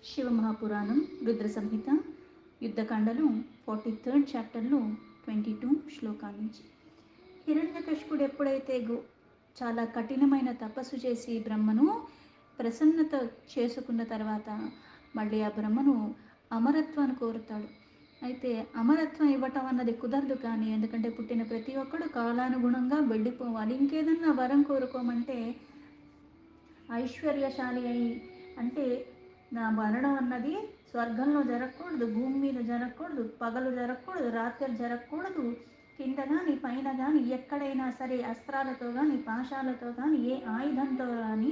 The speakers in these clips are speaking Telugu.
శివమహాపురాణం రుద్ర సంహిత యుద్ధకాండలో 43rd చాప్టర్లో 22 శ్లోకాల నుంచి. హిరణ్యకశిపుడు ఎప్పుడైతే చాలా కఠినమైన తపస్సు చేసి బ్రహ్మను ప్రసన్నత చేసుకున్న తర్వాత మళ్ళీ ఆ బ్రహ్మను అమరత్వాన్ని కోరుతాడు. అయితే అమరత్వం ఇవ్వటం అన్నది కుదరదు, కానీ ఎందుకంటే పుట్టిన ప్రతి ఒక్కడు కాలానుగుణంగా వెళ్ళిపోవాలి. ఇంకేదన్నా వరం కోరుకోమంటే ఐశ్వర్యశాలి అయి, అంటే నా మరణం అన్నది స్వర్గంలో జరగకూడదు, భూమి మీద జరగకూడదు, పగలు జరగకూడదు, రాత్రి జరగకూడదు, కింద కానీ పైన కానీ ఎక్కడైనా సరే అస్త్రాలతో కానీ పాశాలతో కానీ ఏ ఆయుధంతో కానీ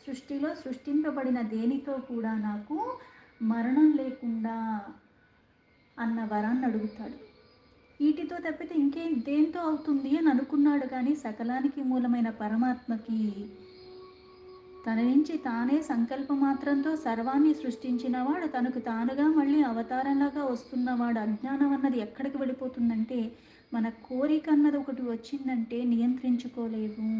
సృష్టిలో సృష్టింపబడిన దేనితో కూడా నాకు మరణం లేకుండా అన్న వరాన్ని అడుగుతాడు. వీటితో తప్పితే ఇంకేం దేంతో అవుతుంది అని అనుకున్నాడు, కానీ సకలానికి మూలమైన పరమాత్మకి తన నుంచి తానే సంకల్పమాత్రంతో సర్వాన్ని సృష్టించినవాడు, తనకు తానుగా మళ్ళీ అవతారంలాగా వస్తున్నవాడు. అజ్ఞానం అన్నది ఎక్కడికి వెళ్ళిపోతుందంటే, మన కోరిక అన్నది ఒకటి వచ్చిందంటే నియంత్రించుకోలేము.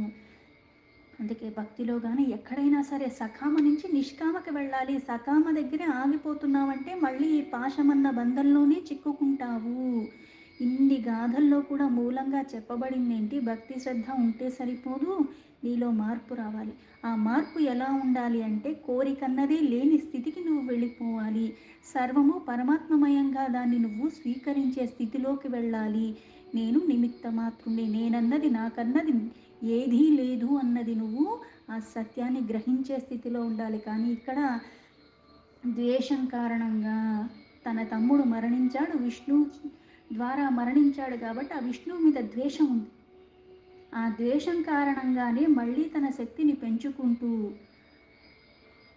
అందుకే భక్తిలో కానీ ఎక్కడైనా సరే సకామ నుంచి నిష్కామకి వెళ్ళాలి. సకామ దగ్గరే ఆగిపోతున్నావంటే మళ్ళీ ఈ పాశమన్న బంధంలోనే చిక్కుకుంటావు. ఇన్ని గాథల్లో కూడా మూలంగా చెప్పబడింది ఏంటి? భక్తి శ్రద్ధ ఉంటే సరిపోదు, నీలో మార్పు రావాలి. ఆ మార్పు ఎలా ఉండాలి అంటే, కోరికన్నదే లేని స్థితికి నువ్వు వెళ్ళిపోవాలి. సర్వము పరమాత్మమయంగా దాన్ని నువ్వు స్వీకరించే స్థితిలోకి వెళ్ళాలి. నేను నిమిత్త మాత్రుని, నేనన్నది నాకన్నది ఏదీ లేదు అన్నది నువ్వు ఆ సత్యాన్ని గ్రహించే స్థితిలో ఉండాలి. కానీ ఇక్కడ ద్వేషం కారణంగా తన తమ్ముడు మరణించాడు, విష్ణు ద్వారా మరణించాడు కాబట్టి ఆ విష్ణువు మీద ద్వేషం ఉంది. ఆ ద్వేషం కారణంగానే మళ్ళీ తన శక్తిని పెంచుకుంటూ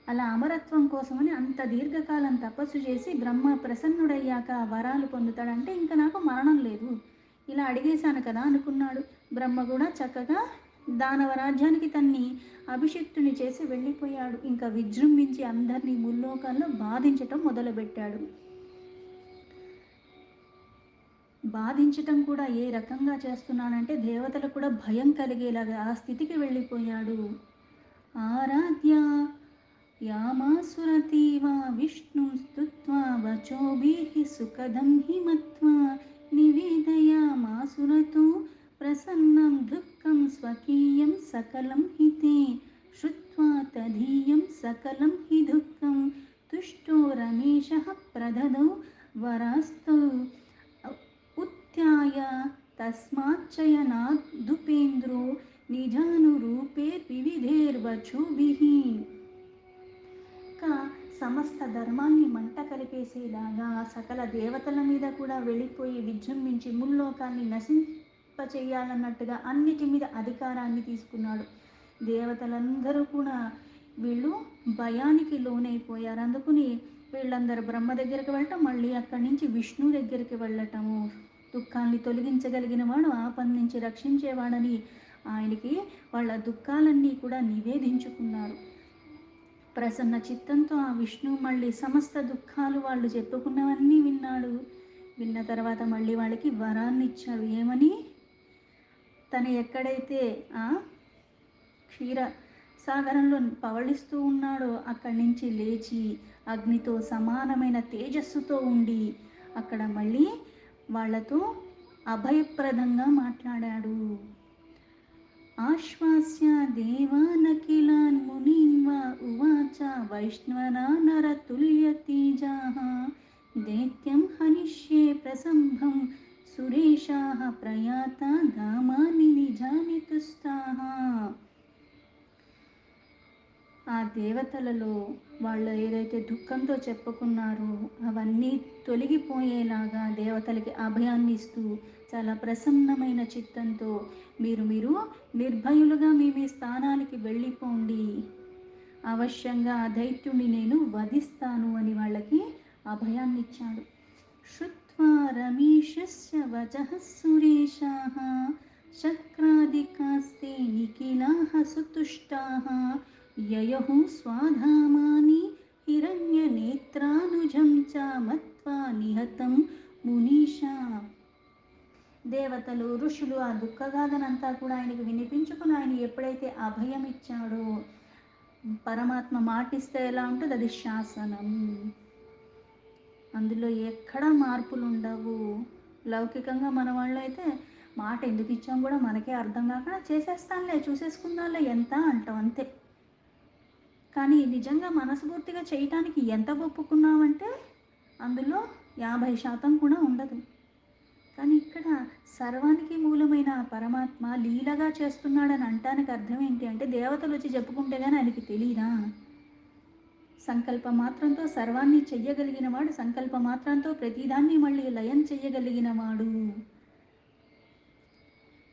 అలా అమరత్వం కోసమని అంత దీర్ఘకాలం తపస్సు చేసి బ్రహ్మ ప్రసన్నుడయ్యాక వరాలు పొందుతాడంటే ఇంకా నాకు మరణం లేదు, ఇలా అడిగేశాను కదా అనుకున్నాడు. బ్రహ్మ కూడా చక్కగా దానవ రాజ్యానికి తన్ని అభిషిక్తుని చేసి వెళ్ళిపోయాడు. ఇంకా విజృంభించి అందరినీ ముల్లోకాల్లో బాధించటం మొదలుపెట్టాడు. బాధించటం కూడా ఏ రకంగా చేస్తున్నానంటే దేవతలకు కూడా భయం కలిగేలాగా ఆ స్థితికి వెళ్ళిపోయాడు. ఆరాధ్య యామాసురతీవా విష్ణు స్తుత్వా వచోభిః సుఖదం హి మత్వా నివేదయామాసురతో ప్రసన్నం దుఃఖం స్వకీయం సకలం హితే శ్రుత్వా తదీయం సకలం హి దుఃఖం తుష్టో రమేశః ప్రదదౌ వరాస్తౌ ఉత్థాయ తస్మాచ్చయనాదుపేంద్రో నిజానురూపేర్వివిధైర్వచోభిః. సమస్త ధర్మాన్ని మంట కలిపేసేలాగా సకల దేవతల మీద కూడా వెళ్ళిపోయి విజృంభించి ముల్లోకాన్ని నశింపచేయాలన్నట్టుగా అన్నిటి మీద అధికారాన్ని తీసుకున్నాడు. దేవతలందరూ కూడా వీళ్ళు భయానికి లోనైపోయారు. అందుకుని వీళ్ళందరూ బ్రహ్మ దగ్గరికి వెళ్ళటం, మళ్ళీ అక్కడి నుంచి విష్ణు దగ్గరికి వెళ్ళటము. దుఃఖాన్ని తొలగించగలిగిన వాడు, ఆపద నుంచి రక్షించేవాడని ఆయనకి వాళ్ళ దుఃఖాలన్నీ కూడా నివేదించుకున్నారు. ప్రసన్న చిత్తంతో ఆ విష్ణు మళ్ళీ సమస్త దుఃఖాలు వాళ్ళు చెప్పుకున్నవన్నీ విన్నాడు. విన్న తర్వాత మళ్ళీ వాళ్ళకి వరాన్ని ఇచ్చాడు. ఏమని? తను ఎక్కడైతే ఆ క్షీర సాగరంలో పవళిస్తూ ఉన్నాడో అక్కడి నుంచి లేచి అగ్నితో సమానమైన తేజస్సుతో ఉండి అక్కడ మళ్ళీ వాళ్ళతో అభయప్రదంగా మాట్లాడాడు. ఆశ్వాస్య దేవానఖిలాన్ మునీన్వా ఉవాచ వైష్ణవనా నరతుల్యతేజాః దైత్యం హనిష్యే ప్రసంభం సురేషాః ప్రయాత ధామాని నిజాని తుష్టాః. ఆ దేవతలలో వాళ్ళు ఏదైతే దుఃఖంతో చెప్పుకున్నారో అవన్నీ తొలగిపోయేలాగా దేవతలకి అభయాన్ని ఇస్తూ చాలా ప్రసన్నమైన చిత్తంతో మీరు నిర్భయులుగా మీ స్థానానికి వెళ్ళిపోండి, అవశ్యంగా ఆ దైత్యుని నేను వధిస్తాను అని వాళ్ళకి అభయాన్ని ఇచ్చాడు. శ్రుత్వా రమేశస్య వచః సురేషాః శక్రాదికాస్తే నిఖిలాః సుతుష్టాః యయః స్వాధామాని హిరణ్యనేత్రానుజం చ మత్వా నిహతం మునీషా. దేవతలు ఋషులు ఆ దుఃఖగాథనంతా కూడా ఆయనకు వినిపించుకుని ఆయన ఎప్పుడైతే అభయం ఇచ్చాడో పరమాత్మ మాటిస్తే ఎలా ఉంటుంది, అది శాసనం. అందులో ఎక్కడా మార్పులు ఉండవు. లౌకికంగా మన వాళ్ళు అయితే మాట ఎందుకు ఇచ్చాం కూడా మనకే అర్థం కాకుండా చేసేస్తానులే, చూసేసుకుందాంలే ఎంత అంటాం అంతే. కానీ నిజంగా మనస్ఫూర్తిగా చేయటానికి ఎంత ఒప్పుకున్నామంటే అందులో 50% కూడా ఉండదు. కానీ ఇక్కడ సర్వానికి మూలమైన ఆ పరమాత్మ లీలగా చేస్తున్నాడని అంటానికి అర్థం ఏంటి అంటే, దేవతలు వచ్చి చెప్పుకుంటే కానీ ఆయనకి తెలీదా? సంకల్ప మాత్రంతో సర్వాన్ని చెయ్యగలిగిన వాడు, సంకల్ప మాత్రంతో ప్రతిదాన్ని మళ్ళీ లయం చెయ్యగలిగిన వాడు.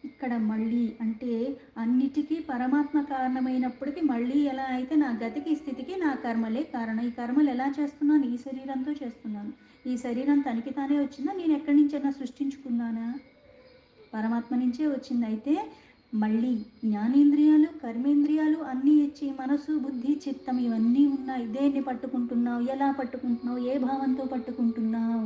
ఇక్కడ మళ్ళీ అంటే అన్నిటికీ పరమాత్మ కారణమైనప్పటికీ మళ్ళీ ఎలా అయితే నా గతికి స్థితికి నా కర్మలే కారణం. ఈ కర్మలు ఎలా చేస్తున్నాను? ఈ శరీరంతో చేస్తున్నాను. ఈ శరీరం తనకి తానే వచ్చిందా, నేను ఎక్కడి నుంచైనా సృష్టించుకున్నానా? పరమాత్మ నుంచే వచ్చింది. అయితే మళ్ళీ జ్ఞానేంద్రియాలు కర్మేంద్రియాలు అన్నీ ఇచ్చి మనసు బుద్ధి చిత్తం ఇవన్నీ ఉన్నాయి. దేన్ని పట్టుకుంటున్నావు, ఎలా పట్టుకుంటున్నావు, ఏ భావంతో పట్టుకుంటున్నావు,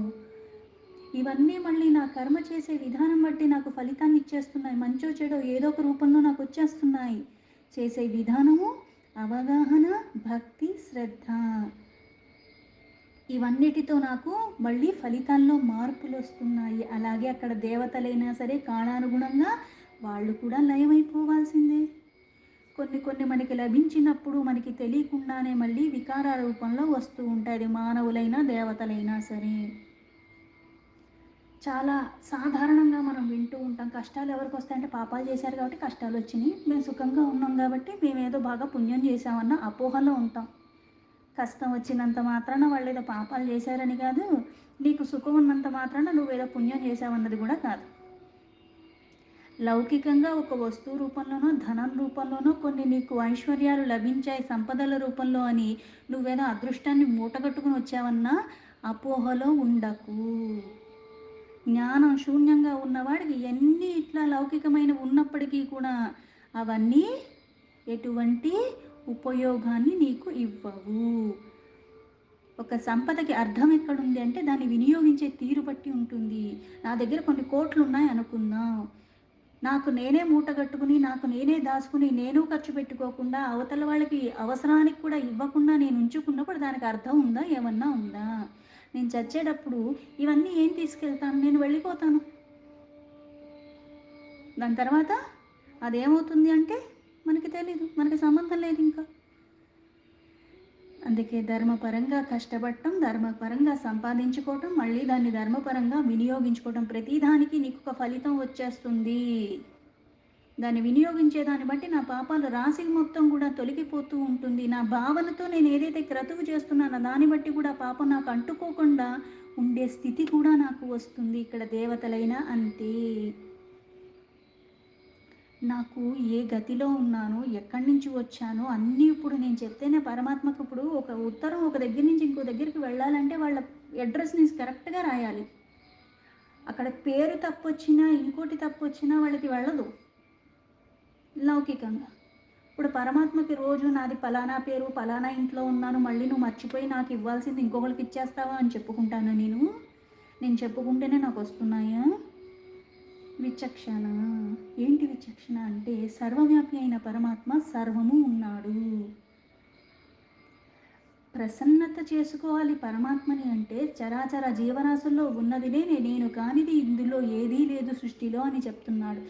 ఇవన్నీ మళ్ళీ నా కర్మ చేసే విధానం బట్టి నాకు ఫలితాన్ని ఇచ్చేస్తున్నాయి. మంచో చెడో ఏదో ఒక రూపంలో నాకు వచ్చేస్తున్నాయి. చేసే విధానము, అవగాహన, భక్తి, శ్రద్ధ, ఇవన్నిటితో నాకు మళ్ళీ ఫలితాల్లో మార్పులు వస్తున్నాయి. అలాగే అక్కడ దేవతలైనా సరే కాలానుగుణంగా వాళ్ళు కూడా లయమైపోవాల్సిందే. కొన్ని కొన్ని మనకి లభించినప్పుడు మనకి తెలియకుండానే మళ్ళీ వికార రూపంలో వస్తూ ఉంటాయి. అది మానవులైనా దేవతలైనా సరే. చాలా సాధారణంగా మనం వింటూ ఉంటాం, కష్టాలు ఎవరికి వస్తాయంటే పాపాలు చేశారు కాబట్టి కష్టాలు వచ్చినాయి, మేము సుఖంగా ఉన్నాం కాబట్టి మేమేదో బాగా పుణ్యం చేశామన్న అపోహలో ఉంటాం. కష్టం వచ్చినంత మాత్రాన వాళ్ళు ఏదో పాపాలు చేశారని కాదు, నీకు సుఖం ఉన్నంత మాత్రాన నువ్వేదో పుణ్యం చేశావన్నది కూడా కాదు. లౌకికంగా ఒక వస్తువు రూపంలోనో ధనం రూపంలోనో కొన్ని నీకు ఐశ్వర్యాలు లభించాయి సంపదల రూపంలో అని నువ్వేదో అదృష్టాన్ని మూటగట్టుకుని వచ్చావన్నా అపోహలో ఉండకు. జ్ఞానం శూన్యంగా ఉన్నవాడికి ఎన్ని ఇట్లా లౌకికమైన ఉన్నప్పటికీ కూడా అవన్నీ ఎటువంటి ఉపయోగాన్ని నీకు ఇవ్వవు. ఒక సంపదకి అర్థం ఎక్కడుంది అంటే దాన్ని వినియోగించే తీరు బట్టి ఉంటుంది. నా దగ్గర కొన్ని కోట్లు ఉన్నాయి అనుకుందాం, నాకు నేనే మూటగట్టుకుని నాకు నేనే దాచుకుని నేను ఖర్చు పెట్టుకోకుండా అవతల వాళ్ళకి అవసరానికి కూడా ఇవ్వకుండా నేను ఉంచుకున్నప్పుడు దానికి అర్థం ఉందా, ఏమన్నా ఉందా? నేను చచ్చేటప్పుడు ఇవన్నీ ఏం తీసుకెళ్తాను, నేను వెళ్ళిపోతాను. దాని తర్వాత అదేమవుతుంది అంటే మనకి తెలీదు, మనకి సంబంధం లేదు ఇంకా. అందుకే ధర్మపరంగా కష్టపడటం, ధర్మపరంగా సంపాదించుకోవటం, మళ్ళీ దాన్ని ధర్మపరంగా వినియోగించుకోవటం, ప్రతిదానికి నీకు ఒక ఫలితం వచ్చేస్తుంది. దాన్ని వినియోగించే దాన్ని బట్టి నా పాపాలు రాశి మొత్తం కూడా తొలగిపోతూ ఉంటుంది. నా భావనతో నేను ఏదైతే క్రతువు చేస్తున్నానో దాన్ని బట్టి కూడా పాపం నాకు అంటుకోకుండా ఉండే స్థితి కూడా నాకు వస్తుంది. ఇక్కడ దేవతలైనా అంతే. నాకు ఏ గతిలో ఉన్నానో, ఎక్కడి నుంచి వచ్చానో అన్నీ ఇప్పుడు నేను చెప్తేనే పరమాత్మకు. ఇప్పుడు ఒక ఉత్తరం ఒక దగ్గర నుంచి ఇంకో దగ్గరికి వెళ్ళాలంటే వాళ్ళ అడ్రస్ని కరెక్ట్గా రాయాలి. అక్కడ పేరు తప్పొచ్చినా ఇంకోటి తప్పొచ్చినా వాళ్ళకి వెళ్ళదు లౌకికంగా. ఇప్పుడు పరమాత్మకి రోజు నాది పలానా పేరు పలానా ఇంట్లో ఉన్నాను, మళ్ళీ నువ్వు మర్చిపోయి నాకు ఇవ్వాల్సింది ఇంకొకరికి ఇచ్చేస్తావా అని చెప్పుకుంటాను నేను చెప్పుకుంటేనే నాకు వస్తున్నాయా? విచక్షణ. ఏంటి విచక్షణ అంటే సర్వవ్యాపి అయిన పరమాత్మ సర్వము ఉన్నాడు. ప్రసన్నత చేసుకోవాలి పరమాత్మని అంటే చరాచర జీవరాశుల్లో ఉన్నదినే నేను కానిది ఇందులో ఏదీ లేదు సృష్టిలో అని చెప్తున్నాడు.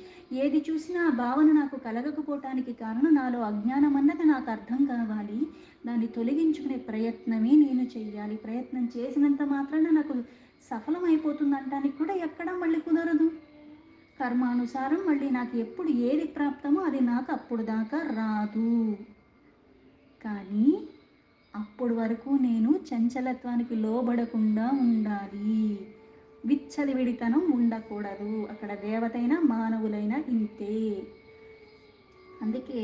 ఏది చూసినా ఆ భావన నాకు కలగకపోవటానికి కారణం నాలో అజ్ఞానం అన్నది నాకు అర్థం కావాలి. దాన్ని తొలగించుకునే ప్రయత్నమే నేను చెయ్యాలి. ప్రయత్నం చేసినంత మాత్రాన నాకు సఫలం అంటానికి కూడా ఎక్కడా మళ్ళీ కుదరదు. కర్మానుసారం మళ్ళీ నాకు ఎప్పుడు ఏది ప్రాప్తమో అది నాకు అప్పుడు దాకా రాదు. కానీ అప్పటి వరకు నేను చంచలత్వానికి లోబడకుండా ఉండాలి. విచ్చలవిడితనం ఉండకూడదు. అక్కడ దేవతైనా మానవులైనా ఇంతే. అందుకే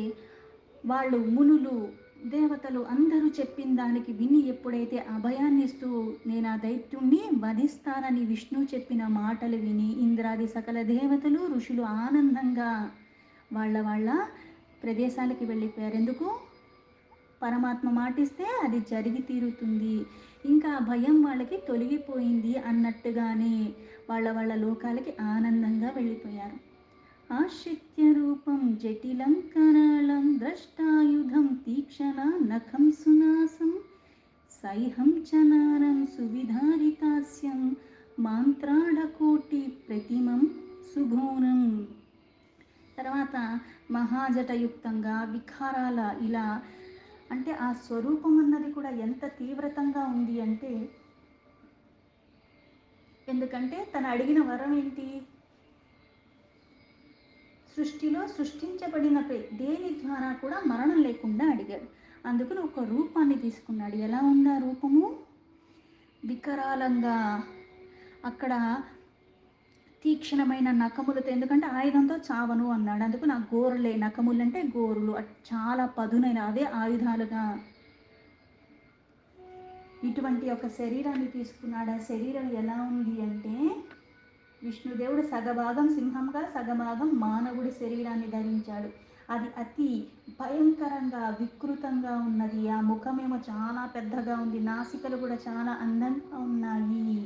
వాళ్ళు మునులు దేవతలు అందరూ చెప్పిన దానికి విని ఎప్పుడైతే అభయాన్ని ఇస్తూ నేను ఆ దైత్యుణ్ణి వధిస్తానని విష్ణు చెప్పిన మాటలు విని ఇంద్రాది సకల దేవతలు ఋషులు ఆనందంగా వాళ్ళ వాళ్ళ ప్రదేశాలకి వెళ్ళిపోయారు. ఎందుకు? పరమాత్మ మాటిస్తే అది జరిగి తీరుతుంది. ఇంకా భయం వాళ్ళకి తొలగిపోయింది అన్నట్టుగానే వాళ్ళ వాళ్ళ లోకాలకి ఆనందంగా వెళ్ళిపోయారు. ఆశ్రిత్య రూపం జటిలం కరాళం ద్రష్టాయుధం తీక్షణ నఖం సునాసం సైహం చనారం సువిధారితాస్యం మాంత్రాళకోటి ప్రతిమం సుఘోరం. తర్వాత మహాజటయుక్తంగా వికారాల ఇలా అంటే ఆ స్వరూపం అన్నది కూడా ఎంత తీవ్రతంగా ఉంది అంటే, ఎందుకంటే తను అడిగిన వరం ఏంటి, సృష్టిలో సృష్టించబడిన దేని ద్వారా కూడా మరణం లేకుండా అడిగాడు. అందుకని ఒక రూపాన్ని తీసుకున్నాడు. ఎలా ఉంది ఆ రూపము, వికరాలంగా, అక్కడ తీక్షణమైన నఖములతో, ఎందుకంటే ఆయుధంతో చావను అన్నాడు. అందుకు నా గోరులే, నఖములు అంటే గోరులు, చాలా పదునైన అదే ఆయుధాలుగా ఇటువంటి ఒక శరీరాన్ని తీసుకున్నాడు. ఆ శరీరం ఎలా ఉంది అంటే, విష్ణుదేవుడు సగభాగం సింహంగా సగభాగం మానవుడి శరీరాన్ని ధరించాడు. అది అతి భయంకరంగా వికృతంగా ఉన్నది. ఆ ముఖమేమో చాలా పెద్దగా ఉంది, నాసికలు కూడా చాలా అందంగా ఉన్నాయి,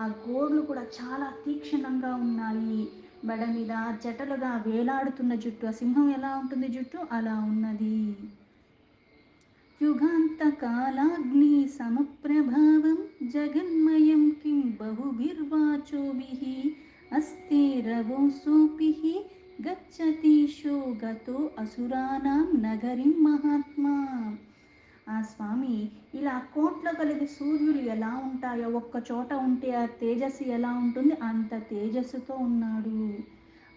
ఆ గోర్లు కూడా చాలా తీక్షణంగా ఉన్నాయి, మెడ మీద జటలుగా వేలాడుతున్న జుట్టు, ఆ సింహం ఎలా ఉంటుంది జుట్టు అలా ఉన్నది. యుగాంతకాలాగ్ని సమప్రభావం జగన్మయం కిం బహుభిర్వాచోభిః అస్తేరవోసోపిః గచ్చతీశో గతో అసురానాం నగరిం మహాత్మా. ఆ స్వామి ఇలా కోట్ల కలిగి సూర్యులు ఎలా ఉంటాయో, ఒక్క చోట ఉంటే ఆ తేజస్సు ఎలా ఉంటుంది అంత తేజస్సుతో ఉన్నాడు.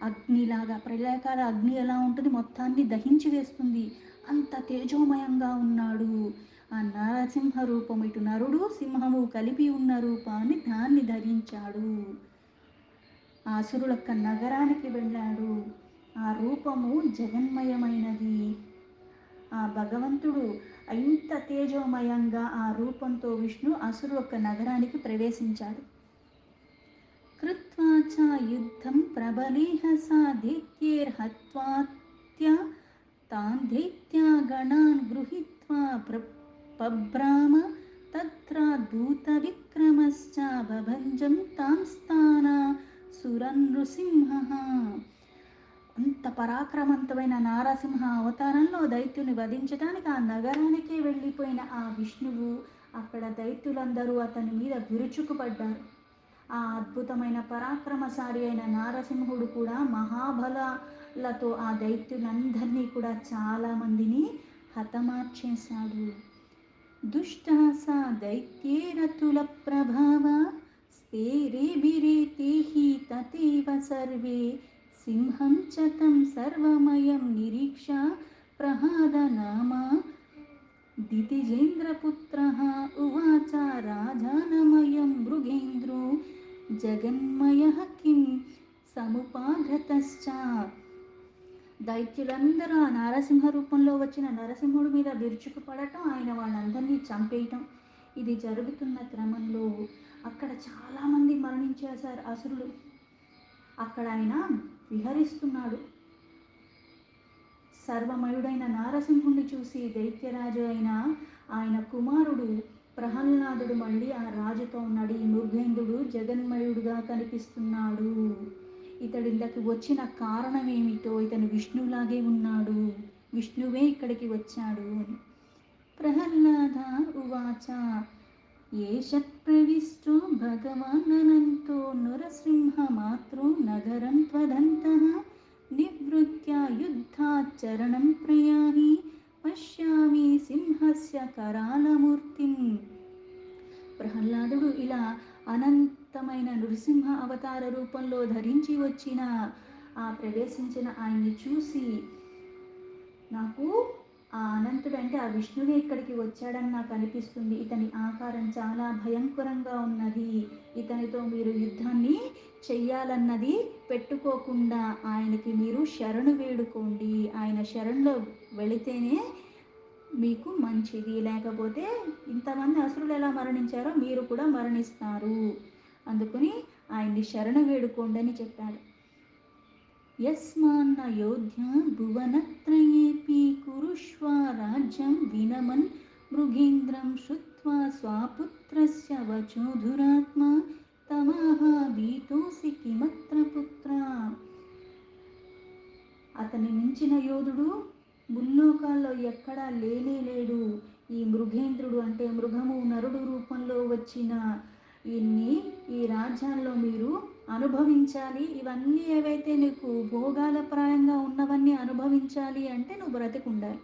అగ్నిలాగా, ప్రళయకాల అగ్ని ఎలా ఉంటుంది మొత్తాన్ని దహించి వేస్తుంది, అంత తేజోమయంగా ఉన్నాడు. ఆ నరసింహ రూపం, ఇటు నరుడు సింహము కలిపి ఉన్న రూపాన్ని దాన్ని ధరించాడు. ఆ అసురులొక్క నగరానికి వెళ్ళాడు. ఆ రూపము జగన్మయమైనది. ఆ భగవంతుడు ఇంత తేజోమయంగా ఆ రూపంతో విష్ణు అసురులొక్క నగరానికి ప్రవేశించాడు. కృత్వా చ యుద్ధం ప్రబలేహ సా దైత్యైర్హత్వాత్య తాన్ దైత్యాగణాన్ గృహీత్వా పబ్రామ తత్రాద్భూత విక్రమశ్చ బభంజం తాం స్థానా సురన్ నృసింహః. అంత పరాక్రమవంతమైన నారసింహ అవతారంలో దైత్యుని వధించడానికి ఆ నగరానికే వెళ్ళిపోయిన ఆ విష్ణువు, అక్కడ దైత్యులందరూ అతని మీద విరుచుకుపడ్డారు. ఆ అద్భుతమైన పరాక్రమశాలి అయిన నారసింహుడు కూడా మహాబలాలతో ఆ దైత్యులందరినీ కూడా చాలామందిని హతమార్చేశాడు. దుష్టాసా దైత్యేరతుల ప్రభావ స్థేరేభిరేతేహి తతేవ సర్వే సింహం చ తం సర్వమయం నిరీక్ష ప్రహాదనామా దితిజేంద్రపుత్రః ఉవాచ రాజానమయం మృగేంద్రో జగన్మయః కిం సముపాఘ్రతశ్చ. దైత్యులందరూ ఆ నరసింహ రూపంలో వచ్చిన నరసింహుడి మీద విరుచుకుపడటం, ఆయన వాళ్ళందరినీ చంపేయటం, ఇది జరుగుతున్న క్రమంలో అక్కడ చాలామంది మరణించేశారు అసురులు. అక్కడ ఆయన విహరిస్తున్నాడు. సర్వమయుడైన నారసింహుణ్ణి చూసి దైత్యరాజు అయిన ఆయన కుమారుడు ప్రహ్లాదుడు మళ్ళీ ఆ రాజుతో ఉన్నాడు. ఈ మృగేంద్రుడు జగన్మయుడుగా కనిపిస్తున్నాడు, ఇతడిందకి వచ్చిన కారణం ఏమిటో, ఇతను విష్ణువులాగే ఉన్నాడు, విష్ణువే ఇక్కడికి వచ్చాడు అని. ప్రహ్లాద ఉవాచ ఏష ప్రవిష్టో భగవాన్ అనంతో నరసింహమాత్రో నగరం త్వదంతః నివృత్య యుద్ధాచరణం ప్రయాహి పశ్యామి సింహస్య కరాళమూర్తిం. ప్రహ్లాదుడు ఇలా అనంతమైన నృసింహ అవతార రూపంలో ధరించి వచ్చిన ఆ ప్రవేశించిన ఆయన్ని చూసి, నాకు ఆ అనంతుడు అంటే ఆ విష్ణువే ఇక్కడికి వచ్చాడని నాకు అనిపిస్తుంది, ఇతని ఆకారం చాలా భయంకరంగా ఉన్నది, ఇతనితో మీరు యుద్ధాన్ని చెయ్యాలన్నది పెట్టుకోకుండా ఆయనకి మీరు శరణు వేడుకోండి, ఆయన శరణులో వెళితేనే మీకు మంచిది, లేకపోతే ఇంతమంది అసురులు ఎలా మరణించారో మీరు కూడా మరణిస్తారు, అందుకని ఆయన్ని శరణు వేడుకోండి అని చెప్పాడు. యస్మాన్న యోధ్య భువనత్రయేపి కురుష్వ రాజ్యం వినమన్ మృగేంద్రం శ్రుత్వా స్వపుత్రస్య వచో దురాత్మా తమాహ భీతోసి కిమత్ర పుత్ర. మించిన యోధుడు ముల్లోకాల్లో ఎక్కడా లేనే లేడు. ఈ మృగేంద్రుడు అంటే మృగము నరుడు రూపంలో వచ్చిన ఇన్ని ఈ రాజ్యాల్లో మీరు అనుభవించాలి. ఇవన్నీ ఏవైతే నీకు భోగాల ప్రాయంగా ఉన్నవన్నీ అనుభవించాలి అంటే నువ్వు బ్రతికుండాలి.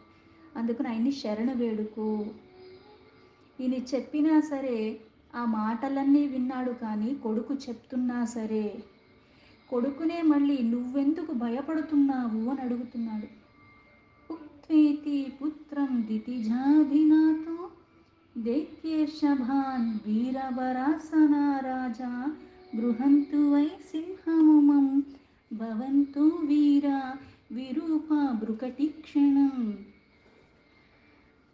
అందుకని ఆయన్ని శరణు వేడుకో. ఈయన చెప్పినా సరే ఆ మాటలన్నీ విన్నాడు. కానీ కొడుకు చెప్తున్నా సరే కొడుకునే మళ్ళీ నువ్వెందుకు భయపడుతున్నావు అని అడుగుతున్నాడు. ఉక్త్వేతి పుత్రం దితిజాభినాతో దైత్యేషభాన్ వీరవరాసనా రాజా గృహంతు వై సింహముమం భవంతు వీర విరూప బృకటిక్షణం.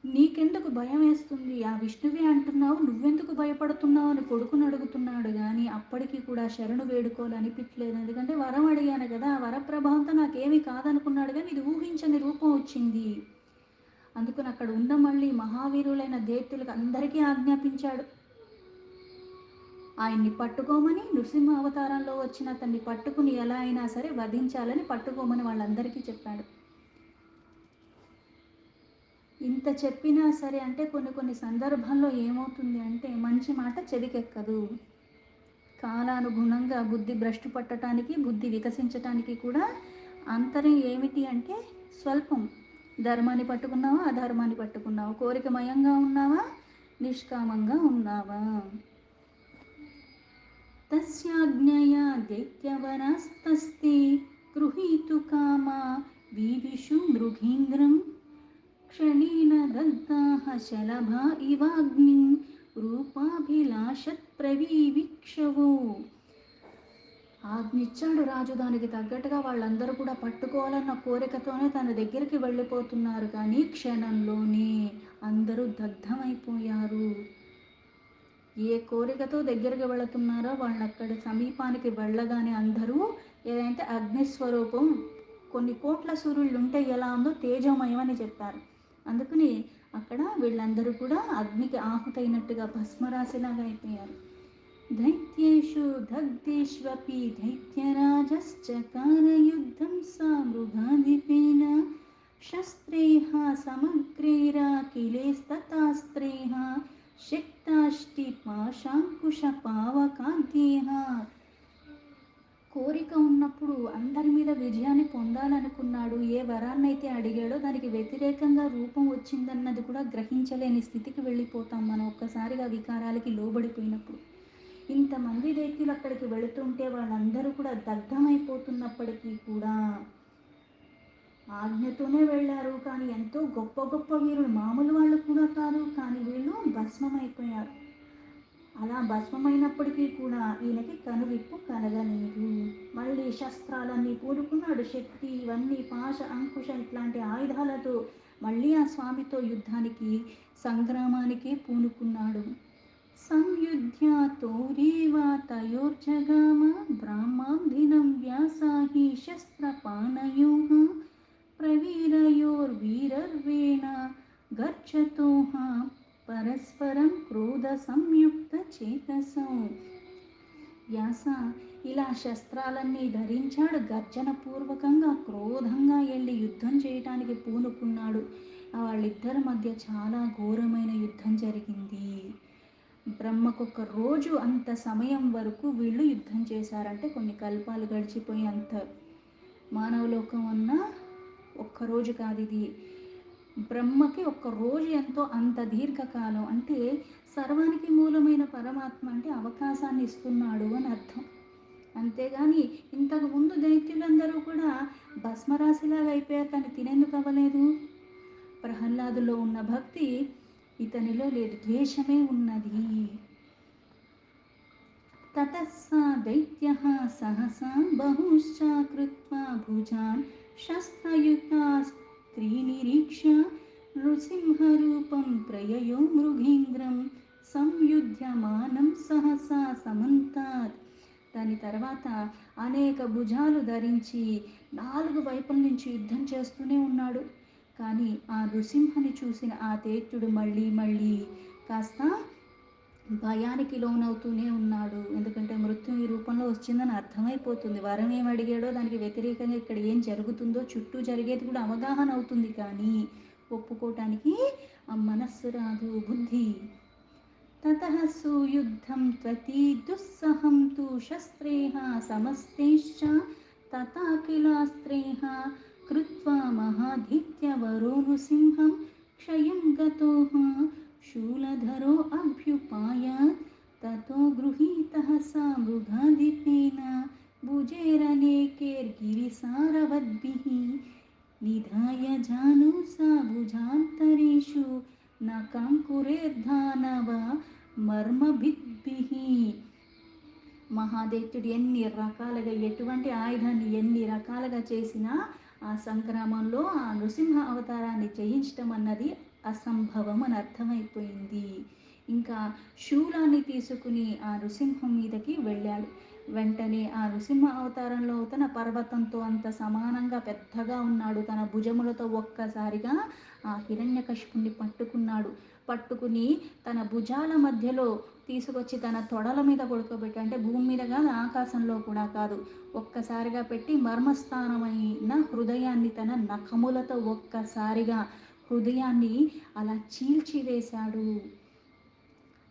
నీకెందుకు భయం వేస్తుంది? ఆ విష్ణువే అంటున్నావు, నువ్వెందుకు భయపడుతున్నావు అని కొడుకుని అడుగుతున్నాడు. కానీ అప్పటికి కూడా శరణు వేడుకోవాలనిపించలేదు. ఎందుకంటే వరం అడిగాను కదా, ఆ వరప్రభావంతో నాకేమీ కాదనుకున్నాడు. కానీ ఇది ఊహించని రూపం వచ్చింది. అందుకని అక్కడ ఉన్న మళ్ళీ మహావీరులైన దైత్యులకు అందరికీ ఆజ్ఞాపించాడు ఆయన్ని పట్టుకోమని. నృసింహ అవతారంలో వచ్చిన అతన్ని పట్టుకుని ఎలా అయినా సరే వధించాలని పట్టుకోమని వాళ్ళందరికీ చెప్పాడు. ఇంత చెప్పినా సరే అంటే కొన్ని సందర్భాల్లో ఏమవుతుంది అంటే మంచి మాట చెవికెక్కదు. కాలానుగుణంగా బుద్ధి భ్రష్టు పట్టడానికి, బుద్ధి వికసించటానికి కూడా అంతరం ఏమిటి అంటే స్వల్పం. ధర్మాన్ని పట్టుకున్నావా, అధర్మాన్ని పట్టుకున్నావా, కోరికమయంగా ఉన్నావా, నిష్కామంగా ఉన్నావా. తస్యాజ్ఞయా దైత్యవరాస్తస్తే గృహీతు కామా వీవిషు మృగేంద్రం క్షణేన దగ్ధాః శలభా ఇవాగ్నిం రూపాభిలాషత్ ప్రవీవిక్షవో. ఆజ్ఞిచ్చాడు రాజు. దానికి తగ్గట్టుగా వాళ్ళందరూ కూడా పట్టుకోవాలన్న కోరికతోనే తన దగ్గరికి వెళ్ళిపోతున్నారు. కానీ క్షణంలోనే అందరూ దగ్ధమైపోయారు. ఏ కోరికతో దగ్గరికి వెళుతున్నారో వాళ్ళు అక్కడ సమీపానికి వెళ్ళగానే అందరూ ఏదంటే అగ్నిస్వరూపం, కొన్ని కోట్ల సూర్యుళ్ళు ఉంటే ఎలా ఉందో తేజోమయం అని చెప్పారు. అందుకని అక్కడ వీళ్ళందరూ కూడా అగ్నికి ఆహుతైనట్టుగా భస్మరాశిలాగా అయిపోయారు. దైత్యేషు దగ్ధేష్వపి దైత్యరాజశ్చకార యుద్ధం సా మృగాధిపేన శస్త్రైః సమగ్రైరాఖిలైస్తతాస్త్రైః శక్తాష్టి పాశాంకుశపావకాద్యైః. కోరిక ఉన్నప్పుడు అందరి మీద విజయాన్ని పొందాలనుకున్నాడు. ఏ వరాన్నైతే అడిగాడో దానికి వ్యతిరేకంగా రూపం వచ్చిందన్నది కూడా గ్రహించలేని స్థితికి వెళ్ళిపోతాం మనం ఒక్కసారిగా వికారాలకి లోబడిపోయినప్పుడు. ఇంతమంది దైత్యులు అక్కడికి వెళుతుంటే వాళ్ళందరూ కూడా దగ్ధమైపోతున్నప్పటికీ కూడా ఆజ్ఞతోనే వెళ్ళారు. కానీ ఎంతో గొప్ప గొప్ప వీరులు, మామూలు వాళ్ళు కూడా కాదు. కానీ వీళ్ళు భస్మమైపోయారు. అలా భస్మమైనప్పటికీ కూడా ఈయనకి కనువిప్పు కలగలేదు. మళ్ళీ శస్త్రాలన్నీ పూనుకున్నాడు. శక్తి, ఇవన్నీ పాశ అంకుశ ఇట్లాంటి ఆయుధాలతో మళ్ళీ ఆ స్వామితో యుద్ధానికి, సంగ్రామానికి పూనుకున్నాడు. సంయుధ్య తౌరేవా తయోర్జగామ బ్రాహ్మాంధినం వ్యాసాహి శస్త్రపాణయోః ప్రవీరయోర్వీరర్వేణ గర్జతోః పరస్పరం క్రోధ సంయుక్త చేతసం. వ్యాస ఇలా శస్త్రాలన్నీ ధరించాడు. గర్జన పూర్వకంగా క్రోధంగా వెళ్ళి యుద్ధం చేయటానికి పూనుకున్నాడు. వాళ్ళిద్దరి మధ్య చాలా ఘోరమైన యుద్ధం జరిగింది. బ్రహ్మకొక రోజు అంత సమయం వరకు వీళ్ళు యుద్ధం చేశారంటే కొన్ని కల్పాలు గడిచిపోయి అంత మానవలోకం అన్నా ఒక్కరోజు కాదు. ఇది బ్రహ్మకి ఒక్క రోజు ఎంతో అంత దీర్ఘకాలం. అంటే సర్వానికి మూలమైన పరమాత్మ అంటే అవకాశాన్ని ఇస్తున్నాడు అని అర్థం. అంతేగాని ఇంతకు ముందు దైత్యులందరూ కూడా భస్మరాశిలాగా అయిపోయారు. కానీ తినేందుకు అవ్వలేదు. ప్రహ్లాదులో ఉన్న భక్తి ఇతనిలో లేదు, ద్వేషమే ఉన్నది. తతస్సా దైత్యః సహసా బహుశ్చ కృత్వా భుజాన్ శస్త్రయుతాస్త్రీనిరీక్ష్య నృసింహరూపం ప్రయయో మృగేంద్రం సంయుధ్యమానం సహసా సమంతాత్. దాని తర్వాత అనేక భుజాలు ధరించి 4 వైపుల నుంచి యుద్ధం చేస్తూనే ఉన్నాడు. కానీ ఆ నృసింహని చూసిన ఆ దైత్యుడు మళ్ళీ మళ్ళీ కాస్త భయానికి లోనవుతూనే ఉన్నాడు. ఎందుకంటే మృత్యు ఈ రూపంలో వచ్చిందని అర్థమైపోతుంది. వరం ఏం అడిగాడో దానికి వ్యతిరేకంగా ఇక్కడ ఏం జరుగుతుందో చుట్టూ జరిగేది కూడా అవగాహన అవుతుంది, కానీ ఒప్పుకోవటానికి ఆ మనస్సు రాదు, బుద్ధి. తతః సుయుద్ధం త్వతి దుస్సహం తు శస్త్రైః సమస్తైశ్చ తథా కిలాస్త్రైః కృత్వా మహాధిత్యవరో నృసింహం క్షయం గతోః శూలధరో అభ్యుపాయాత్ తతో గృహీతః సా మృగాధిపేన భుజైరనేకైర్గిరిసారవద్భిः నిధాయ జానుసా భుజాంతరేషు నకాంకురేర్ధానవ మర్మభిద్భిః. మహాదైత్యుడు ఎన్ని రకాలుగా ఎటువంటి ఆయుధాన్ని ఎన్ని రకాలుగా చేసినా ఆ సంగ్రామంలో ఆ నృసింహ అవతారాన్ని జయించటం అన్నది అసంభవం అని అర్థమైపోయింది. ఇంకా శూలాన్ని తీసుకుని ఆ నృసింహం మీదకి వెళ్ళాడు. వెంటనే ఆ నృసింహ అవతారంలో తన పర్వతంతో అంత సమానంగా పెద్దగా ఉన్నాడు. తన భుజములతో ఒక్కసారిగా ఆ హిరణ్యకశిపుణ్ణి పట్టుకుని తన భుజాల మధ్యలో తీసుకొచ్చి తన తొడల మీద పడుకోబెట్టి, అంటే భూమి మీద కాదు, ఆకాశంలో కూడా కాదు, ఒక్కసారిగా పెట్టి మర్మస్థానమైన హృదయాన్ని తన నఖములతో ఒక్కసారిగా హృదయాన్ని అలా చీల్చివేశాడు.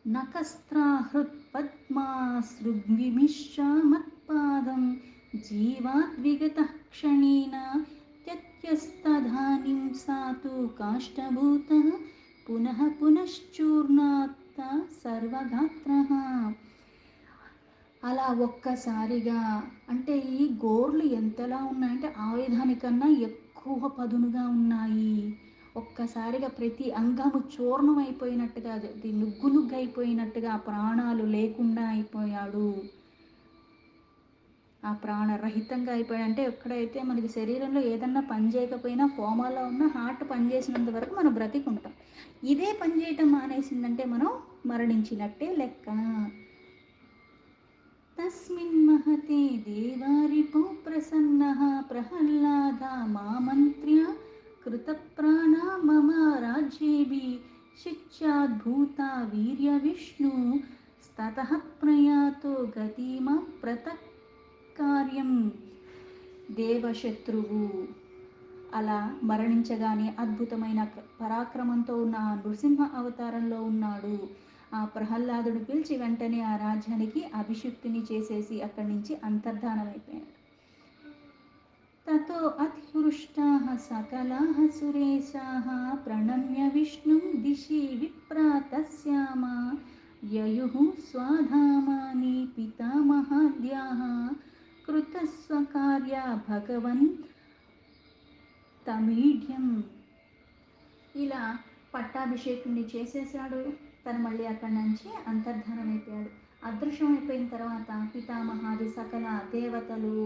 నఖస్త్రాహృత్పద్మాసృగ్విమిశ్ర మత్పాదం జీవాద్విగతః క్షణేన త్యత్యస్తధానిం సాతు కాష్టభూతః పునః పునశ్చూర్ణాత్త సర్వగాత్రః. అలా ఒక్కసారిగా, అంటే ఈ గోర్లు ఎంతలా ఉన్నాయంటే ఆయుధానికన్నా ఎక్కువ పదునుగా ఉన్నాయి. ఒక్కసారిగా ప్రతి అంగము చూర్ణం అయిపోయినట్టుగా, నుగ్గు అయిపోయినట్టుగా ప్రాణాలు లేకుండా అయిపోయాడు. ఆ ప్రాణరహితంగా అయిపోయాడు. అంటే ఎక్కడైతే మనకి శరీరంలో ఏదన్నా పని చేయకపోయినా, కోమాలో ఉన్న హార్ట్ పనిచేసినంత వరకు మనం బ్రతికుంటాం. ఇదే పని చేయటం మానేసిందంటే మనం మరణించినట్టే లెక్క. తస్మిన్ మహతే దేవారిపో ప్రసన్నః ప్రహ్లాద మామంత్ర్య కృతప్రాణా మమ రాజ్యేభి శిచ్యాద్భూత వీర్య విష్ణు తతః ప్రయాతో గతిమప్రతకార్యం. దేవశత్రువు అలా మరణించగానే అద్భుతమైన పరాక్రమంతో ఉన్న ఆ నృసింహ అవతారంలో ఉన్నాడు. ఆ ప్రహ్లాదుడు పిలిచి వెంటనే ఆ రాజ్యానికి అభిషిక్తుని చేసేసి అక్కడి నుంచి అంతర్ధానమైపోయాడు. తతో అతిహృష్టాః సకలాః సురేశాః ప్రణమ్య విష్ణుం దిశి విప్రా తస్యామ యయుః స్వధామాని పితామహాద్యాః కృతస్వకార్య భగవన్ తమీఢ్యం. ఇలా పట్టాభిషేకుణ్ణి చేసేసాడు. తను మళ్ళీ అక్కడి నుంచి అంతర్ధానమైపోయాడు. అదృశ్యమైపోయిన తర్వాత పితామహాది సకల దేవతలు,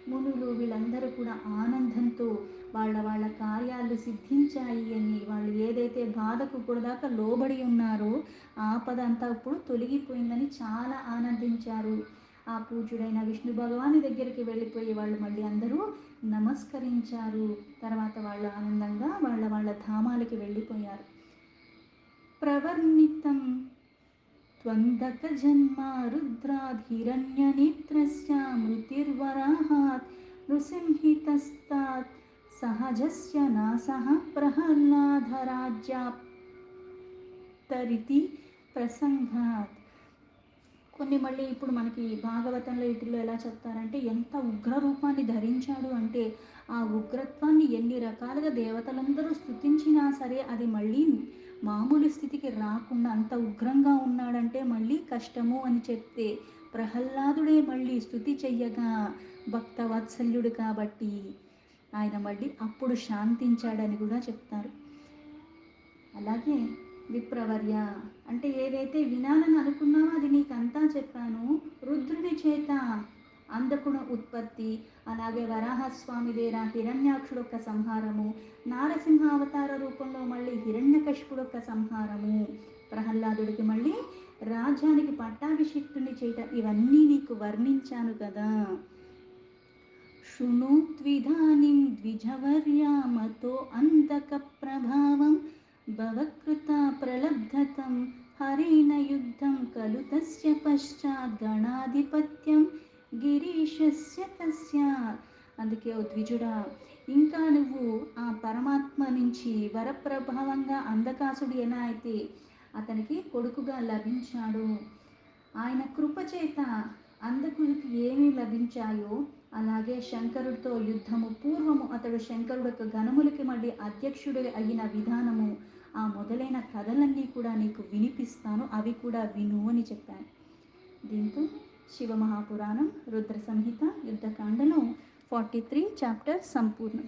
మునులు వీళ్ళందరూ కూడా ఆనందంతో వాళ్ళ కార్యాలు సిద్ధించాయి అని, వాళ్ళు ఏదైతే బాధకు ఇప్పుడు దాకా లోబడి ఉన్నారో ఆపద అంతా ఇప్పుడు తొలగిపోయిందని చాలా ఆనందించారు. ఆ పూజ్యుడైన విష్ణు భగవాని దగ్గరికి వెళ్ళిపోయి వాళ్ళు మళ్ళీ అందరూ నమస్కరించారు. తర్వాత వాళ్ళు ఆనందంగా వాళ్ళ ధామాలకి వెళ్ళిపోయారు. ప్రవర్ణితం త్వందక జన్మ రుద్రాధిరణ్యనేత్రస్య మృతిర్వరాహాత్ నృసింహితస్తాత్ సహజస్య నాసః ప్రహ్లాదరాజ్యాప్తరితి ప్రసంగాత్. కొన్ని మళ్ళీ ఇప్పుడు మనకి భాగవతంలో వీటిల్లో ఎలా చెప్తారంటే, ఎంత ఉగ్ర రూపాన్ని ధరించాడు అంటే ఆ ఉగ్రత్వాన్ని ఎన్ని రకాలుగా దేవతలందరూ స్తుతించినా సరే అది మళ్ళీ మామూలు స్థితికి రాకుండా అంత ఉగ్రంగా ఉన్నాడంటే మళ్ళీ కష్టము అని చెప్తే, ప్రహ్లాదుడే మళ్ళీ స్తుతి చెయ్యగా భక్తవత్సల్యుడు కాబట్టి ఆయన మళ్ళీ అప్పుడు శాంతించాడని కూడా చెప్తారు. అలాగే విప్రవర్య అంటే ఏదైతే వినాలని అనుకున్నావో అది నీకంతా చెప్పాను. రుద్రుని చేత అందకుణ ఉత్పత్తి, అలాగే వరాహస్వామి దగ్గర హిరణ్యాక్షుడు యొక్క సంహారము, నారసింహ అవతార రూపంలో మళ్ళీ హిరణ్యకశిపుడు యొక్క సంహారము, ప్రహ్లాదుడికి మళ్ళీ రాజ్యానికి పట్టాభిషిక్తుని చేయటం, ఇవన్నీ నీకు వర్ణించాను కదా. శృణుత్విదానిం ద్విజవర్యామతో అంధక ప్రభావం భవకృత ప్రలబ్ధతం హరేణ యుద్ధం ఖలు తస్య పశ్చాత్ గణాధిపత్యం గిరీశస్య తస్య. అందుకే ఓ ద్విజుడా, ఇంకా నువ్వు ఆ పరమాత్మ నుంచి వరప్రభావంగా అంధకాసుడు ఎలా అయితే అతనికి కొడుకుగా లభించాడో, ఆయన కృపచేత అంధకుడికి ఏమి లభించాయో, అలాగే శంకరుడితో యుద్ధము పూర్వము అతడు శంకరుడు గణములకి మళ్ళీ అధ్యక్షుడు అయిన విధానము, ఆ మొదలైన కథలన్నీ కూడా నీకు వినిపిస్తాను, అవి కూడా విను అని చెప్పాను. దీంతో శివమహాపురాణం రుద్ర సంహిత యుద్ధకాండలో 43 చాప్టర్ సంపూర్ణం.